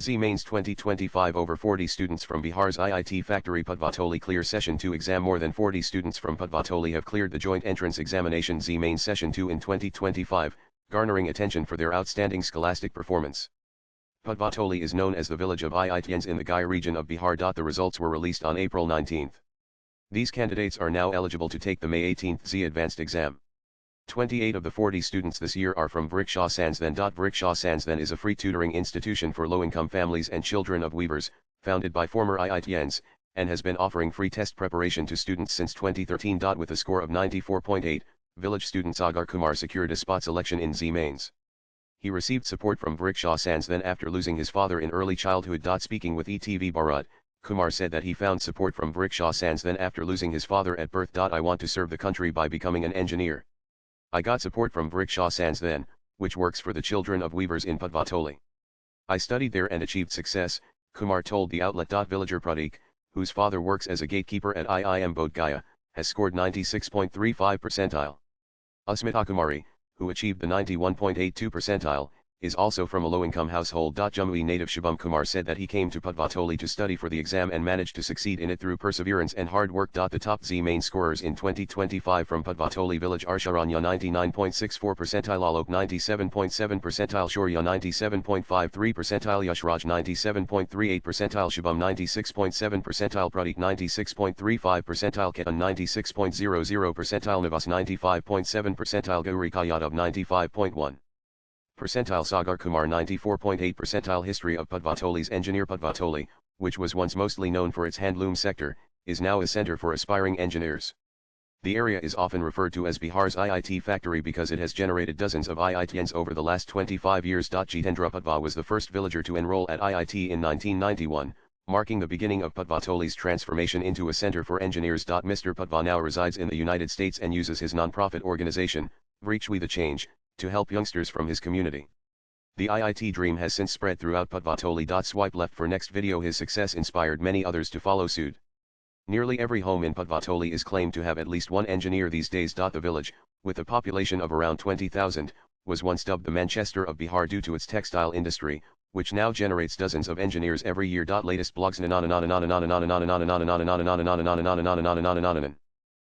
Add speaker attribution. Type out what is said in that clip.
Speaker 1: JEE Mains 2025 Over 40 students from Bihar's IIT factory Patwa Toli clear Session 2 exam. More than 40 students from Patwa Toli have cleared the joint entrance examination JEE Mains Session 2 in 2025, garnering attention for their outstanding scholastic performance. Patwa Toli is known as the village of IITians in the Gai region of Bihar. The results were released on April 19. These candidates are now eligible to take the May 18 JEE advanced exam. 28 of the 40 students this year are from Vriksha Sansdhan. Vriksha Sansdhan is a free tutoring institution for low-income families and children of weavers, founded by former IITians, and has been offering free test preparation to students since 2013. With a score of 94.8, village student Sagar Kumar secured a spot selection in JEE Mains. He received support from Vriksha Sansdhan after losing his father in early childhood. Speaking with ETV Bharat, Kumar said that he found support from Vriksha Sansdhan after losing his father at birth. I want to serve the country by becoming an engineer. I got support from Vriksha Sansdhan, which works for the children of weavers in Patwa Toli. I studied there and achieved success, Kumar told the outlet. Villager Pratik, whose father works as a gatekeeper at IIM Bodh Gaya, has scored 96.35 percentile. Asmita Kumari, who achieved the 91.82 percentile, is also from a low-income household. Jamui native Shubham Kumar said that he came to Patwa Toli to study for the exam and managed to succeed in it through perseverance and hard work. The top JEE Main scorers in 2025 from Patwa Toli village are Sharanya 99.64 percentile, Alok 97.7 percentile, Shaurya 97.53 percentile, Yashraj 97.38 percentile, Shubham 96.7 percentile, Pratik 96.35 percentile, Ketan 96.00 percentile, Nivas 95.7 percentile, Gauri Yadav 95.1 percentile, Sagar Kumar 94.8 percentile. History of Patwa Toli's engineer. Patwa Toli, which was once mostly known for its handloom sector, is now a center for aspiring engineers. The area is often referred to as Bihar's IIT factory because it has generated dozens of IITians over the last 25 years. Jitendra Patwa was the first villager to enroll at IIT in 1991, marking the beginning of Patwa Toli's transformation into a center for engineers. Mr. Patwa now resides in the United States and uses his non-profit organization, Vriksha the Change, to help youngsters from his community. The IIT dream has since spread throughout Patwa Toli. Swipe left for next video. His success inspired many others to follow suit. Nearly every home in Patwa Toli is claimed to have at least one engineer these days. The village, with a population of around 20,000, was once dubbed the Manchester of Bihar due to its textile industry, which now generates dozens of engineers every year. Latest blogs.